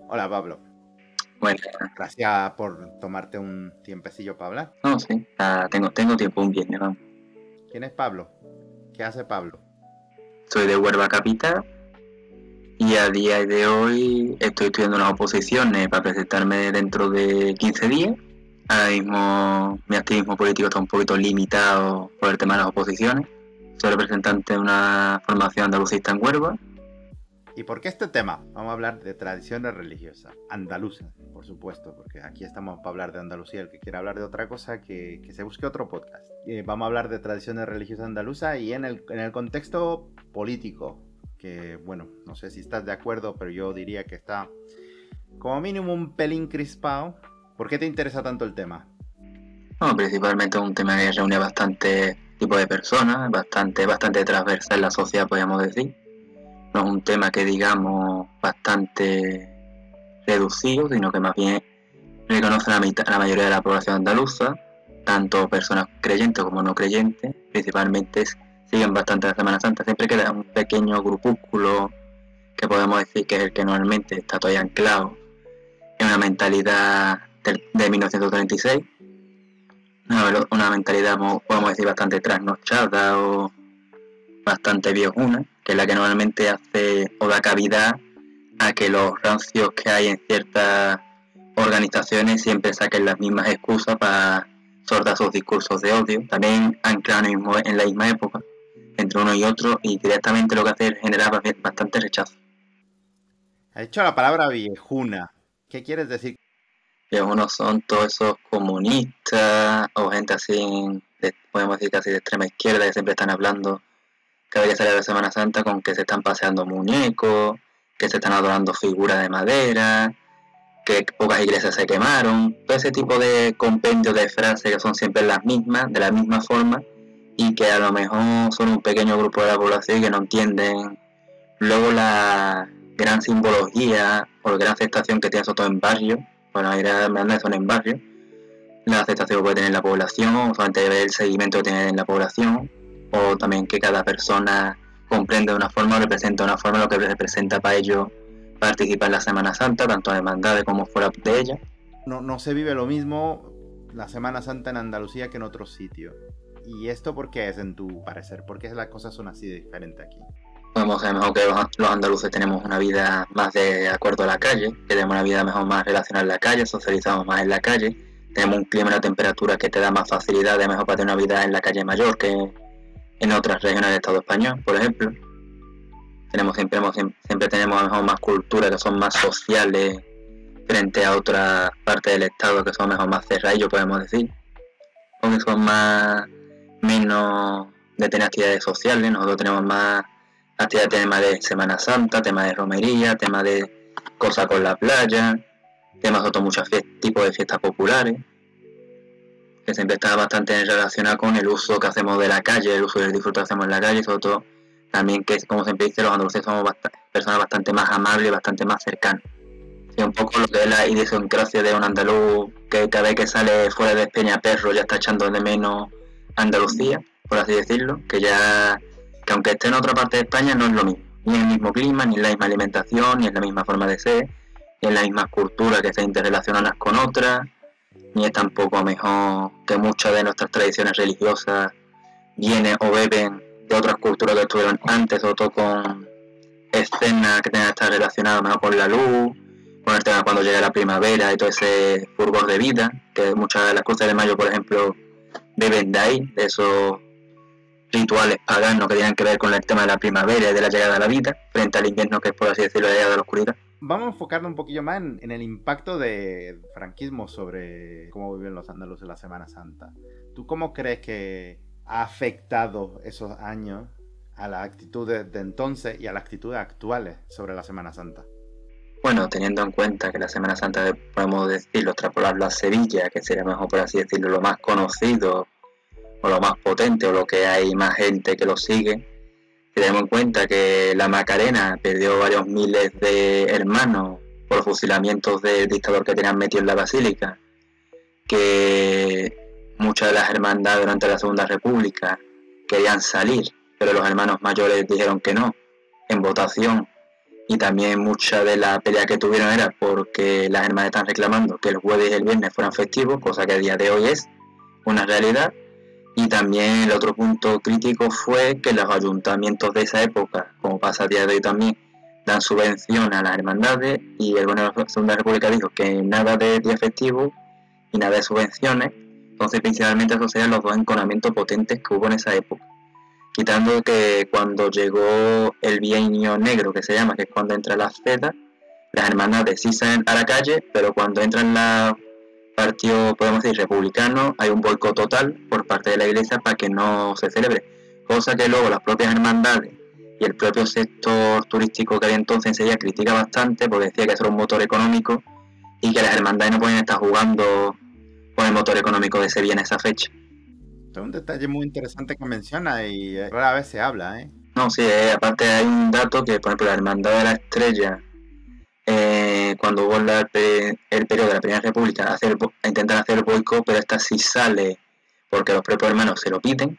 Hola Pablo, Bueno, gracias por tomarte un tiempecillo para hablar. no, sí, tengo tiempo un viernes, vamos. ¿Quién es Pablo? ¿Qué hace Pablo? Soy de Huelva Capital y a día de hoy estoy estudiando unas oposiciones para presentarme dentro de 15 días. Ahora mismo mi activismo político está un poquito limitado por el tema de las oposiciones. Soy representante de una formación andalucista en Huelva. ¿Y por qué este tema? Vamos a hablar de tradiciones religiosas, andaluzas, por supuesto, porque aquí estamos para hablar de Andalucía. El que quiera hablar de otra cosa, que se busque otro podcast. Vamos a hablar de tradiciones religiosas andaluzas y en el contexto político, que bueno, no sé si estás de acuerdo, pero yo diría que está como mínimo un pelín crispado. ¿Por qué te interesa tanto el tema? Bueno, principalmente es un tema que reúne bastante tipo de personas, bastante transversal en la sociedad, podríamos decir. No es un tema que digamos bastante reducido, sino que más bien reconoce la mayoría de la población andaluza, tanto personas creyentes como no creyentes, principalmente siguen bastante la Semana Santa. Siempre queda un pequeño grupúsculo que podemos decir que es el que normalmente está todavía anclado en una mentalidad de 1936, una mentalidad, podemos decir, bastante trasnochada o bastante viejuna, que es la que normalmente hace o da cavidad a que los rancios que hay en ciertas organizaciones siempre saquen las mismas excusas para sordar sus discursos de odio. También anclan en la misma época entre uno y otro, y directamente lo que hace es generar bastante rechazo. Ha dicho la palabra viejuna. ¿Qué quieres decir? Que unos son todos esos comunistas o gente así, podemos decir casi de extrema izquierda, que siempre están hablando cada vez que sale la Semana Santa con que se están paseando muñecos, que se están adorando figuras de madera, que pocas iglesias se quemaron, todo ese tipo de compendios de frases que son siempre las mismas, de la misma forma, y que a lo mejor son un pequeño grupo de la población que no entienden luego la gran simbología o la gran aceptación que tiene todo en barrio. Bueno, hay grandes son en barrio, la aceptación que puede tener la población, o solamente ver el seguimiento que tiene en la población, o también que cada persona comprende de una forma o representa de una forma lo que representa para ellos participar en la Semana Santa, tanto en hermandades como fuera de ella. No se vive lo mismo la Semana Santa en Andalucía que en otros sitios. ¿Y esto por qué es, en tu parecer? ¿Por qué las cosas son así de diferentes aquí? Podemos ser mejor que los andaluces tenemos una vida más de acuerdo a la calle, que tenemos una vida mejor más relacionada en la calle, socializamos más en la calle, tenemos un clima y una temperatura que te da más facilidad de mejor para tener una vida en la calle mayor que en otras regiones del Estado español, por ejemplo. Siempre tenemos a lo mejor más cultura, que son más sociales frente a otras partes del Estado que son mejor más cerradillos, podemos decir, o que son menos de tener actividades sociales. Nosotros tenemos más actividades, temas de Semana Santa, temas de romería, temas de cosas con la playa, temas de muchos tipos de fiestas populares, que siempre está bastante relacionado con el uso que hacemos de la calle, el uso y el disfrute que hacemos en la calle, sobre todo también que, como siempre dice, los andaluces somos personas bastante más amables y bastante más cercanas. Y un poco lo que es la idiosincrasia de un andaluz que cada vez que sale fuera de Peñaperro ya está echando de menos Andalucía, por así decirlo, que aunque esté en otra parte de España no es lo mismo, ni es el mismo clima, ni es la misma alimentación, ni es la misma forma de ser, ni es la misma cultura que se interrelaciona unas con otras, ni es tampoco mejor que muchas de nuestras tradiciones religiosas vienen o beben de otras culturas que estuvieron antes, sobre todo con escenas que tengan que estar relacionadas mejor con la luz, con el tema cuando llega la primavera y todo ese furor de vida, que muchas de las cruces de mayo, por ejemplo, beben de ahí, de esos rituales paganos que tienen que ver con el tema de la primavera y de la llegada de la vida, frente al invierno que es, por así decirlo, la llegada de la oscuridad. Vamos a enfocarnos un poquillo más en el impacto del franquismo sobre cómo viven los andaluces la Semana Santa. ¿Tú cómo crees que ha afectado esos años a la actitud de entonces y a las actitudes actuales sobre la Semana Santa? Bueno, teniendo en cuenta que la Semana Santa, podemos decirlo, extrapolarlo a Sevilla, que sería mejor, por así decirlo, lo más conocido o lo más potente o lo que hay más gente que lo sigue, tenemos en cuenta que la Macarena perdió varios miles de hermanos por fusilamientos del dictador que tenían metido en la basílica, que muchas de las hermandades durante la Segunda República querían salir, pero los hermanos mayores dijeron que no, en votación, y también mucha de la pelea que tuvieron era porque las hermanas están reclamando que el jueves y el viernes fueran festivos, cosa que a día de hoy es una realidad. Y también el otro punto crítico fue que los ayuntamientos de esa época, como pasa a día de hoy también, dan subvención a las hermandades, y el gobierno de la Segunda República dijo que nada de día festivo y nada de subvenciones. Entonces principalmente esos serían los dos enconamientos potentes que hubo en esa época. Quitando que cuando llegó el bienio negro, que se llama, que es cuando entra la CEDA, las hermandades sí salen a la calle, pero cuando entran los partidos, podemos decir, republicanos, hay un boicot total por parte de la iglesia para que no se celebre. Cosa que luego las propias hermandades y el propio sector turístico que había entonces enseguida critica bastante, porque decía que eso era un motor económico y que las hermandades no pueden estar jugando con el motor económico de Sevilla en esa fecha. Es un detalle muy interesante que menciona y rara vez se habla, ¿eh? No, sí, aparte hay un dato que, por ejemplo, la Hermandad de la Estrella, cuando hubo el periodo de la Primera República, intentan hacer el boicot, pero esta sí sale porque los propios hermanos se lo piden.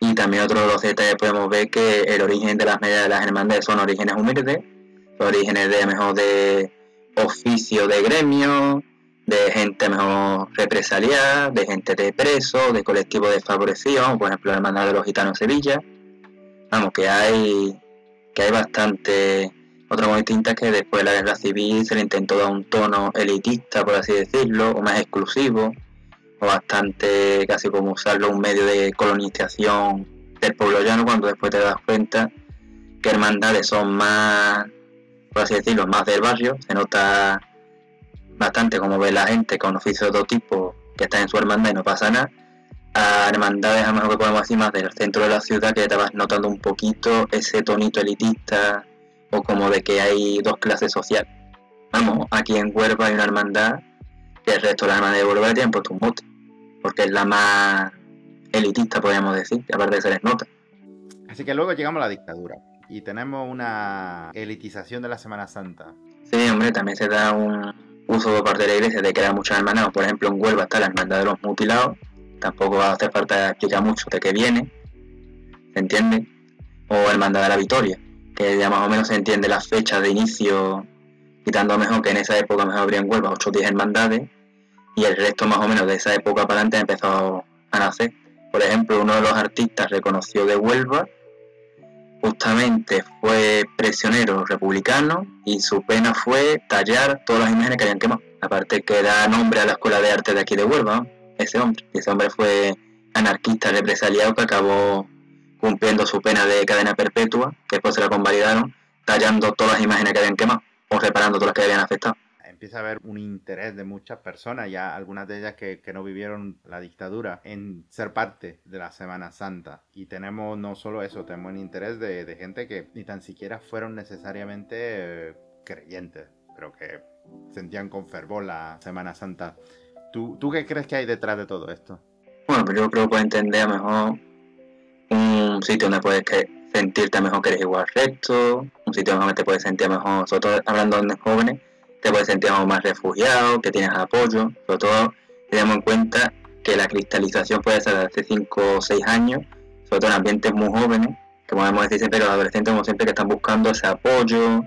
Y también otro de los detalles podemos ver que el origen de las medidas de las hermandades son orígenes humildes, orígenes de mejor de oficio de gremio, de gente mejor represaliada, de gente de preso, de colectivos desfavorecidos, por ejemplo la Hermandad de los Gitanos en Sevilla. Vamos, que hay bastante. Otra muy distinta es que después de la guerra civil se le intentó dar un tono elitista, por así decirlo, o más exclusivo, o bastante casi como usarlo un medio de colonización del pueblo llano, cuando después te das cuenta que hermandades son más, por así decirlo, más del barrio. Se nota bastante como ve la gente con oficio de todo tipo que está en su hermandad y no pasa nada, a hermandades a lo mejor que podemos decir más del centro de la ciudad, que te vas notando un poquito ese tonito elitista o como de que hay dos clases sociales. Vamos, aquí en Huelva hay una hermandad y el resto de las hermandades de Huelva tienen puesto un mote, porque es la más elitista, podríamos decir, y aparte se les nota. Así que luego llegamos a la dictadura y tenemos una elitización de la Semana Santa. Sí, hombre, también se da un uso por parte de la iglesia de crear muchas hermandades. Por ejemplo, en Huelva está la hermandad de los mutilados, tampoco va a hacer falta explicar mucho de qué viene, ¿se entiende? O hermandad de la Victoria, que ya más o menos se entiende la fecha de inicio, quitando mejor que en esa época mejor habría en Huelva 8 o 10 hermandades, y el resto más o menos de esa época para adelante ha empezado a nacer. Por ejemplo, uno de los artistas reconocidos de Huelva justamente fue prisionero republicano y su pena fue tallar todas las imágenes que habían quemado. Aparte que da nombre a la escuela de arte de aquí de Huelva, ¿no? Ese hombre fue anarquista represaliado que acabó cumpliendo su pena de cadena perpetua, que después se la convalidaron, tallando todas las imágenes que habían quemado o reparando todas las que habían afectado. Empieza a haber un interés de muchas personas, ya algunas de ellas que no vivieron la dictadura, en ser parte de la Semana Santa. Y tenemos no solo eso, tenemos el interés de gente que ni tan siquiera fueron necesariamente creyentes, pero que sentían con fervor la Semana Santa. ¿Tú qué crees que hay detrás de todo esto? Bueno, pues yo creo que puedes entender a lo mejor un sitio donde puedes sentirte a lo mejor que eres igual recto, un sitio donde te puedes sentir a lo mejor, sobre todo hablando de jóvenes, te puedes sentir más refugiado, que tienes apoyo. Sobre todo tenemos en cuenta que la cristalización puede ser de hace 5 o 6 años, sobre todo en ambientes muy jóvenes, que podemos decir siempre que los adolescentes como siempre que están buscando ese apoyo,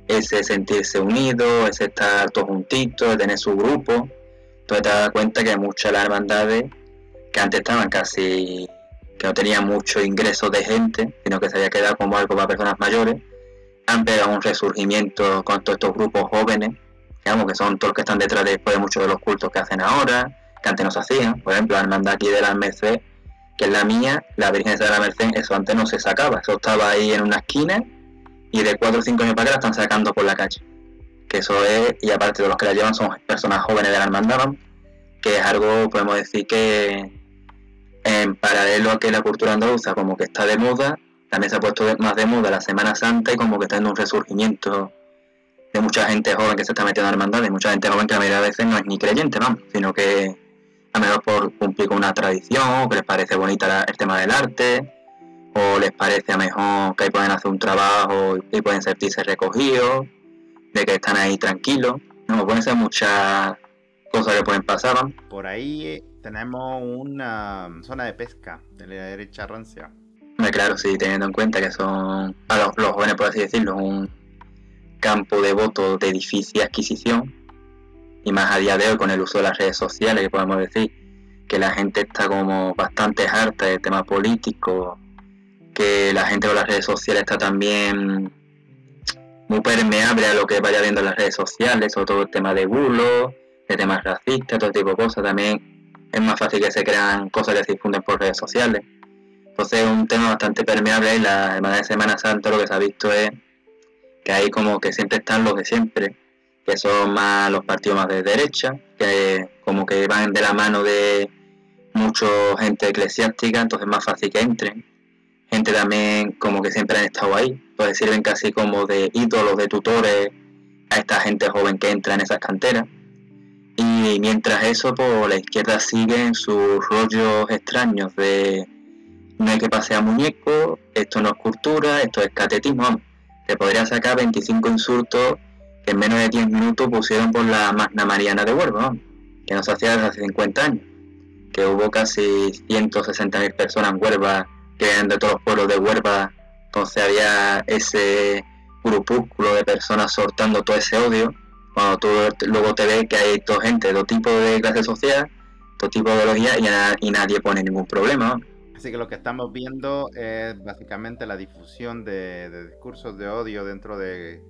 ese sentirse unidos, ese estar todos juntitos, de tener su grupo. Entonces te das cuenta que muchas de las hermandades que antes estaban casi, que no tenían mucho ingreso de gente, sino que se había quedado como algo para personas mayores, han pegado un resurgimiento con todos estos grupos jóvenes, digamos que son todos los que están detrás de muchos de los cultos que hacen ahora, que antes no se hacían. Por ejemplo, la hermandad aquí de la Merced, que es la mía, la Virgen de la Merced, eso antes no se sacaba, eso estaba ahí en una esquina y de 4 o 5 años para acá la están sacando por la calle. Que eso es, y aparte de los que la llevan son personas jóvenes de la hermandad, ¿no? Que es algo, podemos decir que en paralelo a que la cultura andaluza como que está de moda, también se ha puesto más de moda la Semana Santa y como que está en un resurgimiento de mucha gente joven que se está metiendo en hermandades, mucha gente joven que a mayoría de veces no es ni creyente, ¿no? Sino que a lo mejor por cumplir con una tradición, o que les parece bonita el tema del arte, o les parece a lo mejor que ahí pueden hacer un trabajo y pueden sentirse recogidos, de que están ahí tranquilos. No, pueden ser muchas cosas que pueden pasar, ¿no? Por ahí tenemos una zona de pesca de la derecha rancia. Claro, sí, teniendo en cuenta que son a los jóvenes, por así decirlo, un campo de voto de difícil adquisición, y más a día de hoy con el uso de las redes sociales, que podemos decir que la gente está como bastante harta del tema político, que la gente con las redes sociales está también muy permeable a lo que vaya viendo en las redes sociales, sobre todo el tema de bulos, de temas racistas, todo tipo de cosas. También es más fácil que se crean cosas que se difunden por redes sociales. Entonces es un tema bastante permeable, y la semana de Semana Santa lo que se ha visto es que ahí como que siempre están los de siempre, que son más los partidos más de derecha, que como que van de la mano de mucha gente eclesiástica, entonces es más fácil que entren. Gente también como que siempre han estado ahí, pues sirven casi como de ídolos, de tutores a esta gente joven que entra en esas canteras. Y mientras eso, pues la izquierda sigue en sus rollos extraños de no hay que pasear muñecos, esto no es cultura, esto es catetismo. Te podría sacar 25 insultos que en menos de 10 minutos pusieron por la Magna Mariana de Huelva, que no se hacía desde hace 50 años, que hubo casi 160.000 personas en Huelva, que eran de todos los pueblos de Huelva. Entonces había ese grupúsculo de personas soltando todo ese odio, cuando tú luego te ves que hay toda gente de todo tipo de clase social, todo tipo de ideología, y nadie pone ningún problema. Así que lo que estamos viendo es básicamente la difusión de discursos de odio dentro de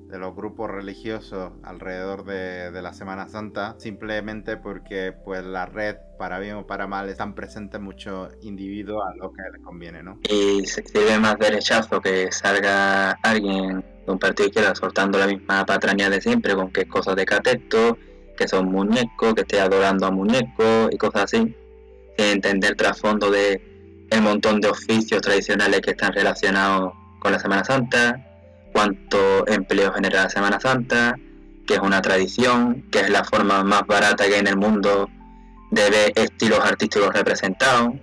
los grupos religiosos alrededor de la Semana Santa, simplemente porque pues la red, para bien o para mal, están presentes muchos individuos a los que les conviene, ¿no? Y se sirve más de rechazo que salga alguien de un partido izquierda soltando la misma patraña de siempre, con que es cosas de cateto, que son muñecos, que esté adorando a muñecos y cosas así, sin entender el trasfondo de el montón de oficios tradicionales que están relacionados con la Semana Santa, cuánto empleo genera la Semana Santa, que es una tradición, que es la forma más barata que hay en el mundo de ver estilos artísticos representados,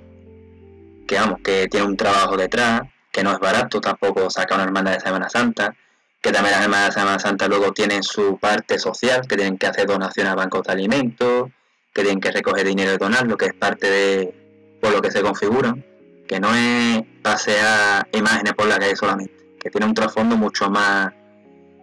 que vamos, que tiene un trabajo detrás, que no es barato tampoco sacar una hermandad de Semana Santa, que también las hermandades de Semana Santa luego tienen su parte social, que tienen que hacer donaciones a bancos de alimentos, que tienen que recoger dinero y donarlo, que es parte de por lo que se configuran, que no es pasear imágenes por la calle solamente, que tiene un trasfondo mucho más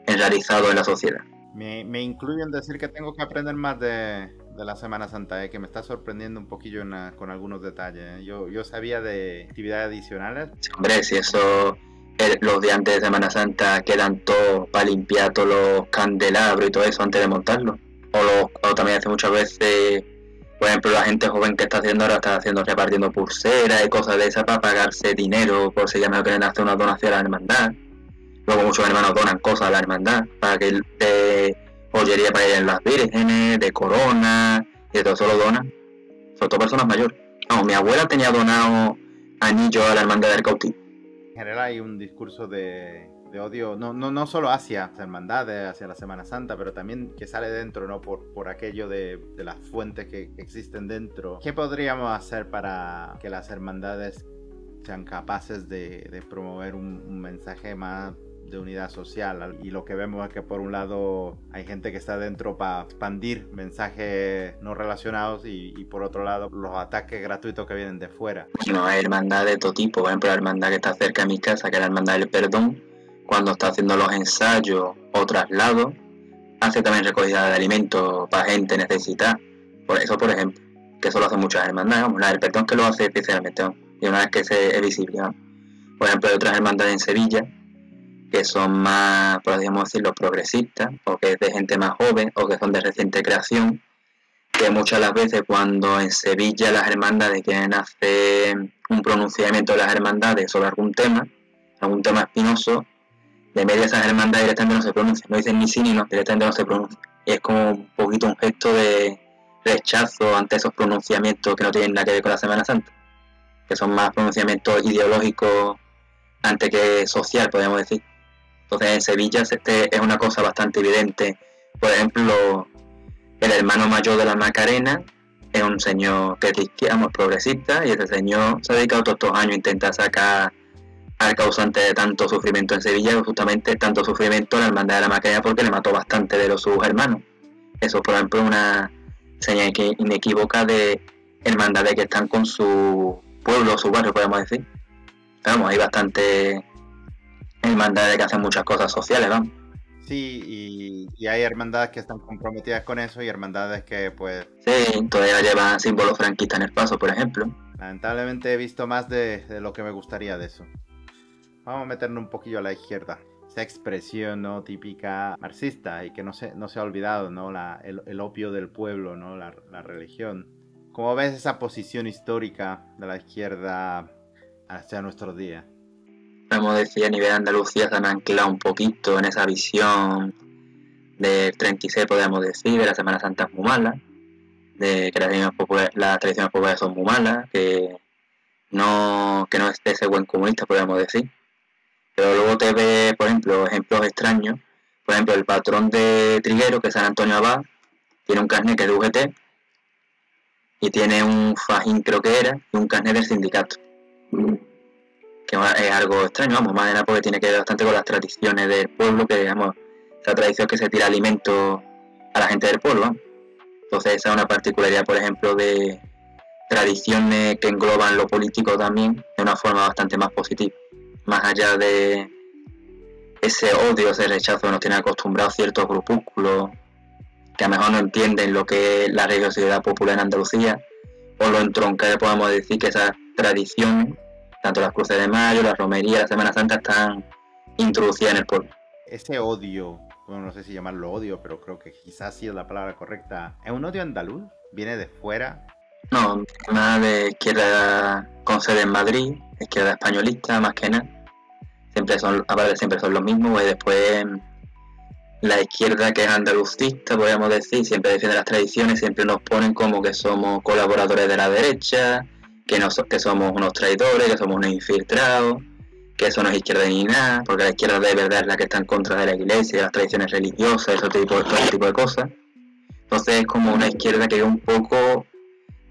enraizado en la sociedad. Me incluyo en decir que tengo que aprender más de la Semana Santa, que me está sorprendiendo un poquillo con algunos detalles. Yo sabía de actividades adicionales. Sí, hombre, si eso, los días antes de Semana Santa quedan todos para limpiar todos los candelabros y todo eso antes de montarlo. O también hace muchas veces, por ejemplo, la gente joven que está haciendo ahora está repartiendo pulseras y cosas de esas para pagarse dinero por si ya no quieren hacer una donación a la hermandad. Luego muchos hermanos donan cosas a la hermandad para que de joyería para ir en las vírgenes, de corona, y de todo eso lo donan. Sobre todo personas mayores. No, mi abuela tenía donado anillos a la hermandad del cautivo. En general hay un discurso de odio, no solo hacia las hermandades, hacia la Semana Santa, pero también que sale dentro, ¿no? Por aquello de las fuentes que existen dentro. ¿Qué podríamos hacer para que las hermandades sean capaces de promover un mensaje más de unidad social? Y lo que vemos es que por un lado hay gente que está dentro para expandir mensajes no relacionados, y por otro lado los ataques gratuitos que vienen de fuera. No, hay hermandades de todo tipo. Por ejemplo, la hermandad que está cerca de mi casa, que es la hermandad del perdón, cuando está haciendo los ensayos o traslados, hace también recogida de alimentos para gente necesitada. Por eso, por ejemplo, que eso lo hacen muchas hermandades, la del perdón que lo hace especialmente, y una vez que es visible. Por ejemplo, hay otras hermandades en Sevilla que son más, podríamos decirlo, progresistas, o que es de gente más joven, o que son de reciente creación, que muchas de las veces cuando en Sevilla las hermandades quieren hacer un pronunciamiento de las hermandades sobre algún tema espinoso, de media esas hermandades directamente no se pronuncian, no dicen ni sí ni no, directamente no se pronuncian. Y es como un poquito un gesto de rechazo ante esos pronunciamientos que no tienen nada que ver con la Semana Santa, que son más pronunciamientos ideológicos antes que social, podríamos decir. Entonces en Sevilla es una cosa bastante evidente. Por ejemplo, el hermano mayor de la Macarena es un señor que es de izquierda, progresista, y ese señor se ha dedicado todos estos años a intentar sacar al causante de tanto sufrimiento en Sevilla, justamente tanto sufrimiento a la hermandad de la Macarena, porque le mató bastante de sus hermanos. Eso, por ejemplo, es una señal inequívoca de hermandades que están con su pueblo, su barrio, podemos decir. Vamos, hay bastante hermandades que hacen muchas cosas sociales, vamos. Sí, y hay hermandades que están comprometidas con eso y hermandades que, pues, Sí, todavía llevan símbolos franquistas en el paso, por ejemplo. lamentablemente he visto más de lo que me gustaría de eso. Vamos a meternos un poquillo a la izquierda. Esa expresión, ¿no?, típica marxista y que no se ha olvidado, ¿no? El opio del pueblo, ¿no? La religión. ¿Cómo ves esa posición histórica de la izquierda hacia nuestros días? Podemos decir, a nivel de Andalucía se han anclado un poquito en esa visión del 36, podemos decir, de la Semana Santa es muy mala, de que las tradiciones populares son muy malas, que no es de ese buen comunista, podemos decir. Pero luego te ve, por ejemplo, ejemplos extraños. Por ejemplo, el patrón de Triguero, que es San Antonio Abad, tiene un carnet que es de UGT y tiene un fajín, creo que era, y un carnet del sindicato. Que es algo extraño, vamos, más de nada porque tiene que ver bastante con las tradiciones del pueblo, que digamos, esa tradición que se tira alimento a la gente del pueblo, ¿no? Entonces esa es una particularidad, por ejemplo, de tradiciones que engloban lo político también de una forma bastante más positiva, más allá de ese odio, ese rechazo que nos tienen acostumbrados ciertos grupúsculos que a lo mejor no entienden lo que es la religiosidad popular en Andalucía, o lo entronca que podemos decir que esas tradiciones, tanto las cruces de mayo, la romería, la Semana Santa, están introducidas en el pueblo. Ese odio, bueno, no sé si llamarlo odio, pero creo que quizás sí es la palabra correcta. ¿Es un odio andaluz? ¿Viene de fuera? No, más de izquierda con sede en Madrid, izquierda españolista más que nada. Siempre son los mismos, y después la izquierda que es andalucista, podríamos decir, siempre defiende las tradiciones, siempre nos ponen como que somos colaboradores de la derecha, que somos unos traidores, que somos unos infiltrados, que eso no es izquierda ni nada, porque la izquierda de verdad es la que está en contra de la iglesia, de las tradiciones religiosas, todo ese tipo de cosas. Entonces es como una izquierda que un poco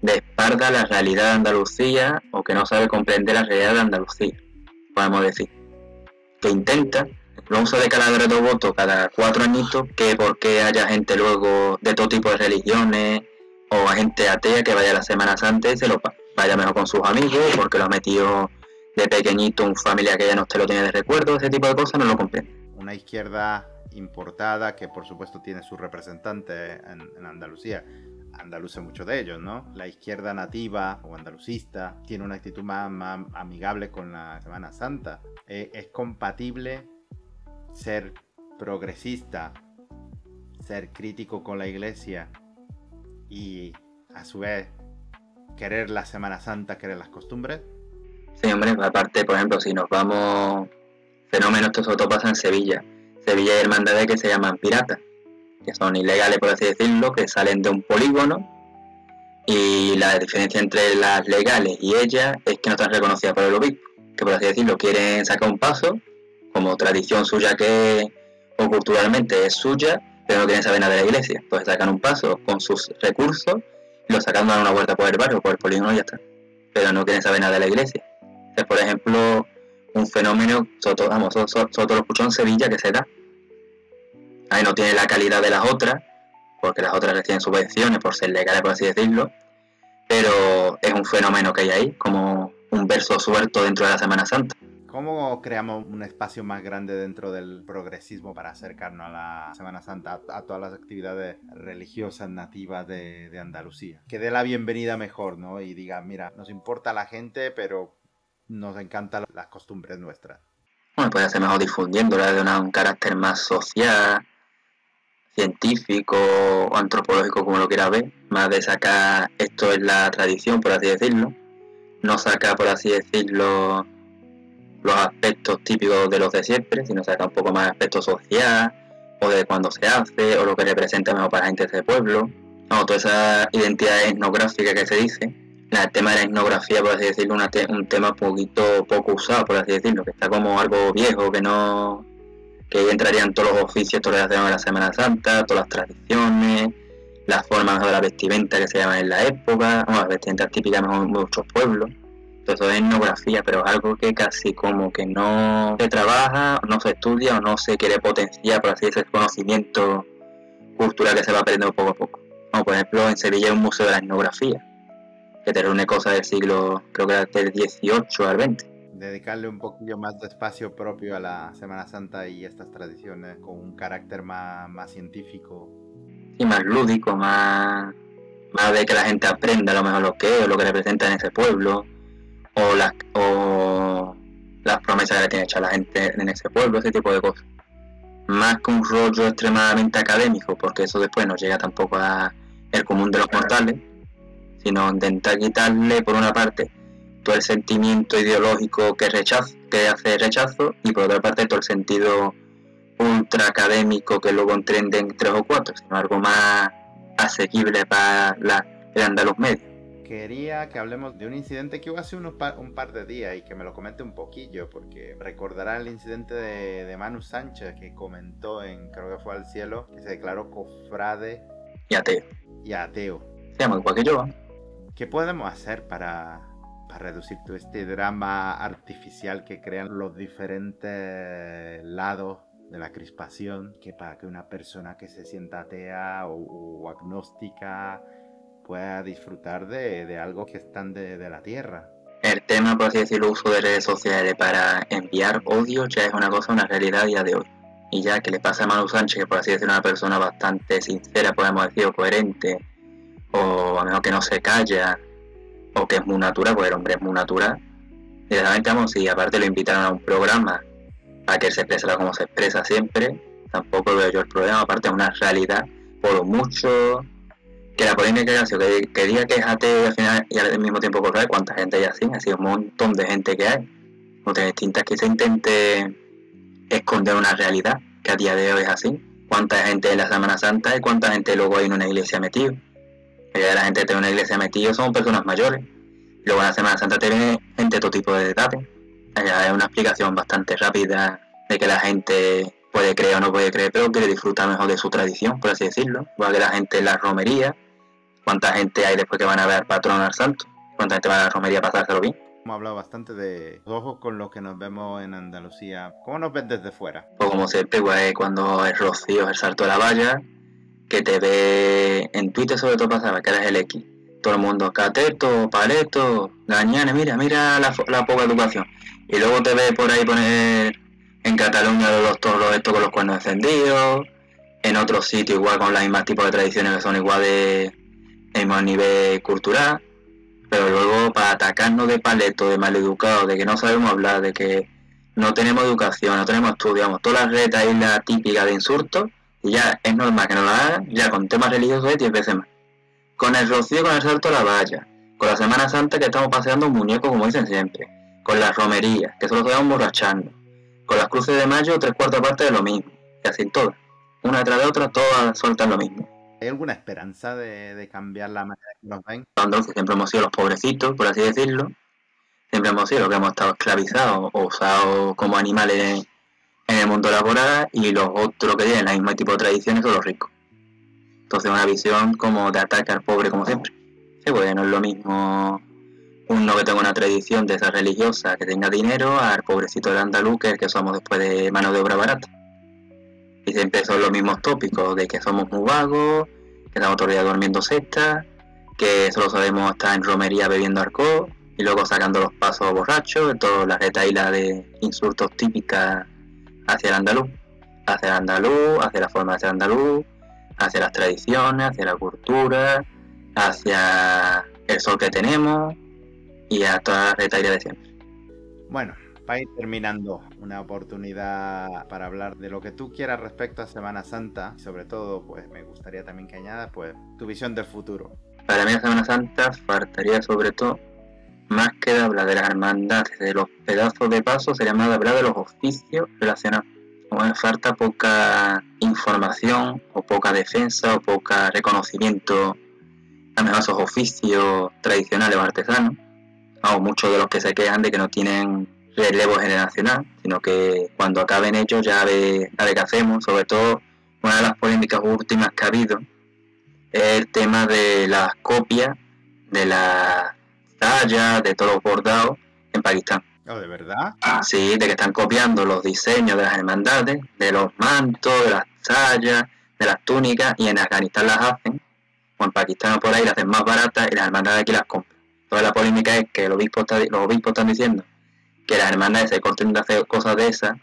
de espalda a la realidad de Andalucía, o que no sabe comprender la realidad de Andalucía, podemos decir. Que intenta, lo usa de caladero de voto cada 4 añitos, que porque haya gente luego de todo tipo de religiones, o gente atea que vaya a la Semana Santa y vaya mejor con sus amigos, porque lo ha metido de pequeñito un familia que ya no te lo tiene de recuerdo, ese tipo de cosas no lo comprende. Una izquierda importada que por supuesto tiene su representante en Andalucía. Andaluce muchos de ellos, ¿no? La izquierda nativa o andalucista tiene una actitud más amigable con la Semana Santa. Es compatible ser progresista, ser crítico con la iglesia y a su vez querer la Semana Santa, querer las costumbres. Sí, hombre, aparte, por ejemplo, si nos vamos, fenómenos que sobre todo pasa en Sevilla. Sevilla hay hermandades que se llaman piratas, que son ilegales, por así decirlo, que salen de un polígono, y la diferencia entre las legales y ellas es que no están reconocidas por el obispo, que por así decirlo quieren sacar un paso, como tradición suya que o culturalmente es suya, pero no quieren saber nada de la iglesia. Pues sacan un paso con sus recursos y lo sacan a una vuelta por el barrio, por el polígono y ya está. Pero no quieren saber nada de la iglesia. Es, por ejemplo, un fenómeno, solo lo escuchó en Sevilla, que se da. Ahí no tiene la calidad de las otras, porque las otras reciben subvenciones por ser legales, por así decirlo, pero es un fenómeno que hay ahí, como un verso suelto dentro de la Semana Santa. ¿Cómo creamos un espacio más grande dentro del progresismo para acercarnos a la Semana Santa, a todas las actividades religiosas nativas de Andalucía? Que dé la bienvenida mejor, ¿no? Y diga, mira, nos importa la gente, pero nos encantan las costumbres nuestras. Bueno, puede ser mejor difundiéndola de un carácter más social, científico o antropológico, como lo quiera ver, más de sacar esto es la tradición, por así decirlo, no saca, por así decirlo, los aspectos típicos de los de siempre, sino saca un poco más aspecto social, o de cuándo se hace, o lo que representa mejor para la gente de ese pueblo, o toda esa identidad etnográfica que se dice. El tema de la etnografía, por así decirlo, un tema poco usado, por así decirlo, que está como algo viejo, que ahí entrarían todos los oficios, todas las de la Semana Santa, todas las tradiciones, las formas de la vestimenta que se llaman en la época, las vestimentas típicas en muchos pueblos. Todo eso es etnografía, pero es algo que casi como que no se trabaja, no se estudia o no se quiere potenciar, por así decirlo, ese conocimiento cultural que se va perdiendo poco a poco. Como por ejemplo en Sevilla hay un museo de la etnografía, que te reúne cosas del siglo, creo que era del 18 al 20. dedicarle un poquillo más de espacio propio a la Semana Santa y estas tradiciones con un carácter más científico. Y más lúdico, más de que la gente aprenda a lo mejor lo que es o lo que representa en ese pueblo, o las promesas que le tiene hecha la gente en ese pueblo, ese tipo de cosas. Más que un rollo extremadamente académico, porque eso después no llega tampoco a el común de los mortales, sino intentar quitarle por una parte todo el sentimiento ideológico que hace rechazo, y por otra parte todo el sentido ultra académico que luego entienden 3 o 4, sino algo más asequible para el andaluz medio. Quería que hablemos de un incidente que hubo hace un par de días y que me lo comente un poquillo, porque recordará el incidente de Manu Sánchez, que comentó creo que fue Al Cielo, que se declaró cofrade y ateo. Sí, muy igual que yo. ¿Qué podemos hacer para reducir todo este drama artificial que crean los diferentes lados de la crispación, que para que una persona que se sienta atea o agnóstica pueda disfrutar de algo que es tan de la tierra? El tema, por así decirlo, uso de redes sociales para enviar odio ya es una realidad a día de hoy. Y ya que le pasa a Manu Sánchez, que por así decirlo es una persona bastante sincera, podemos decir, o coherente, o a lo mejor que no se calla, o que es muy natural, porque el hombre es muy natural, directamente vamos, si aparte lo invitaron a un programa para que él se expresara como se expresa siempre, tampoco veo yo el problema. Aparte es una realidad, por lo mucho que la polémica que diga que es ateo y al final y al mismo tiempo correr, cuánta gente hay así, ha sido un montón de gente que hay, muchas distintas, que se intente esconder una realidad que a día de hoy es así. Cuánta gente en la Semana Santa y cuánta gente luego hay en una iglesia metido. La gente que tiene una iglesia metido son personas mayores. Luego en la Semana Santa te viene gente de todo tipo de edades. Es una explicación bastante rápida de que la gente puede creer o no puede creer, pero quiere disfrutar mejor de su tradición, por así decirlo. Igual que la gente en la romería. ¿Cuánta gente hay después que van a ver al patrón al santo? ¿Cuánta gente va a la romería a pasárselo bien? Hemos hablado bastante de los ojos con los que nos vemos en Andalucía. ¿Cómo nos ven desde fuera? Pues como siempre, pues cuando es Rocío, el salto de la valla, que te ve en Twitter, sobre todo pasaba, que eres el X. Todo el mundo, cateto, paleto, gañanes, mira la poca educación. Y luego te ve por ahí poner en Cataluña los toros estos con los cuernos encendidos, en otros sitios igual con las mismas tipos de tradiciones que son igual de mismo nivel cultural, pero luego para atacarnos de paleto, de maleducados, de que no sabemos hablar, de que no tenemos educación, no tenemos estudio, vamos, todas las retas y la típica de insultos, y ya es normal que nos la hagan, ya con temas religiosos es 10 veces más. Con el rocío, con el salto a la valla, con la Semana Santa que estamos paseando un muñeco como dicen siempre, con las romerías, que solo estamos borrachando, con las cruces de mayo 3/4 parte de lo mismo, y así todas, una detrás de otra, todas sueltan lo mismo. ¿Hay alguna esperanza de cambiar la manera que nos ven? Cuando siempre hemos sido los pobrecitos, por así decirlo, siempre hemos sido los que hemos estado esclavizados o usados como animales en el mundo laboral, y los otros que tienen el mismo tipo de tradiciones son los ricos. Entonces una visión como de ataque al pobre como siempre. Sí, pues no es lo mismo uno que tenga una tradición de esa religiosa que tenga dinero al pobrecito del andaluz, que es el que somos después de mano de obra barata. Y siempre son los mismos tópicos de que somos muy vagos, que estamos todo el día durmiendo cestas, que solo sabemos estar en romería bebiendo alcohol y luego sacando los pasos borrachos, todas las retahílas de insultos típicas hacia el andaluz, hacia la forma de ser andaluz, hacia las tradiciones, hacia la cultura, hacia el sol que tenemos y a todas las retahílas de siempre. Bueno, para ir terminando, una oportunidad para hablar de lo que tú quieras respecto a Semana Santa. Sobre todo, pues me gustaría también que añadas pues tu visión del futuro. Para mí la Semana Santa faltaría sobre todo, más que de hablar de las hermandades, de los pedazos de paso, sería más de hablar de los oficios relacionados. Como me falta poca información, o poca defensa, o poca reconocimiento a lo mejor esos oficios tradicionales o artesanos, o muchos de los que se quejan de que no tienen relevo generacional, sino que cuando acaben ellos ya a ver qué hacemos. Sobre todo, una de las polémicas últimas que ha habido es el tema de las copias de las tallas, de todos los bordados en Pakistán. ¿Oh, de verdad? Sí, de que están copiando los diseños de las hermandades, de los mantos, de las tallas, de las túnicas, y en Afganistán las hacen, o en Pakistán o por ahí las hacen más baratas y las hermandades aquí las compran. Toda la polémica es que los obispos están diciendo que las hermandades se corten de hacer cosas de esas,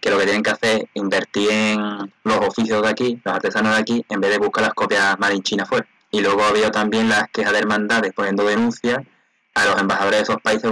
que lo que tienen que hacer es invertir en los oficios de aquí, los artesanos de aquí, en vez de buscar las copias made in China fuera. Y luego ha habido también las quejas de hermandades poniendo denuncias a los embajadores de esos países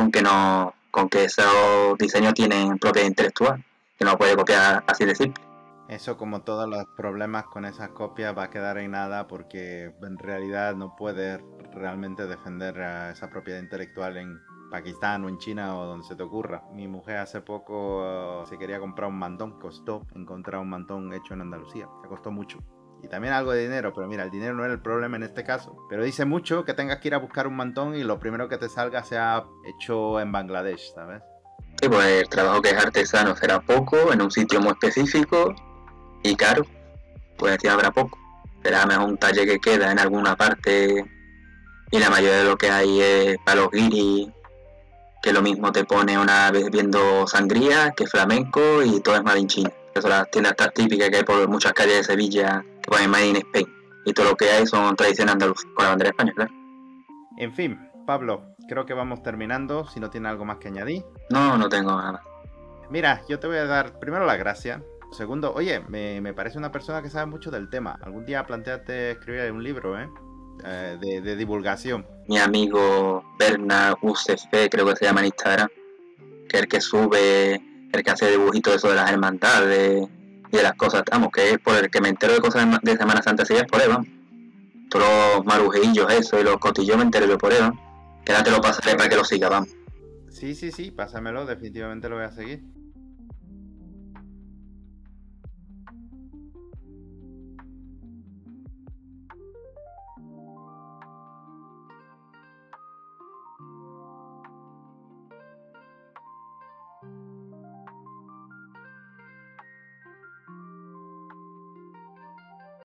con que esos diseños tienen propiedad intelectual, que no puede copiar así de simple. Eso, como todos los problemas con esas copias, va a quedar en nada porque en realidad no puedes realmente defender esa propiedad intelectual en Pakistán o en China o donde se te ocurra. Mi mujer hace poco se quería comprar un mantón, costó encontrar un mantón hecho en Andalucía, le costó mucho. Y también algo de dinero, pero mira, el dinero no era el problema en este caso. Pero dice mucho que tengas que ir a buscar un mantón y lo primero que te salga sea hecho en Bangladesh, ¿sabes? Sí, pues el trabajo que es artesano será poco, en un sitio muy específico y caro, pues encima habrá poco. Será mejor un talle que queda en alguna parte y la mayoría de lo que hay es para los guiris, que lo mismo te pone una vez viendo sangría que flamenco y todo es made in China. Eso son las tiendas tan típicas que hay por muchas calles de Sevilla que ponen made in Spain. Y todo lo que hay son tradiciones andaluzas, con la bandera de España, claro. En fin, Pablo, creo que vamos terminando, si no tiene algo más que añadir. No tengo nada más. Mira, yo te voy a dar primero las gracias. Segundo, oye, me parece una persona que sabe mucho del tema. Algún día planteate escribir un libro, de divulgación. Mi amigo Bernard UCF, creo que se llama en Instagram, que es el que sube, el que hace dibujitos de eso de las hermandades y de las cosas, vamos, que es por el que me entero de cosas de Semana Santa, sí es por él, vamos. Todos los marujillos, eso, y los cotillos me entero yo por él, vamos. Que ahora te lo pasaré para que lo siga, vamos. Sí, pásamelo, definitivamente lo voy a seguir.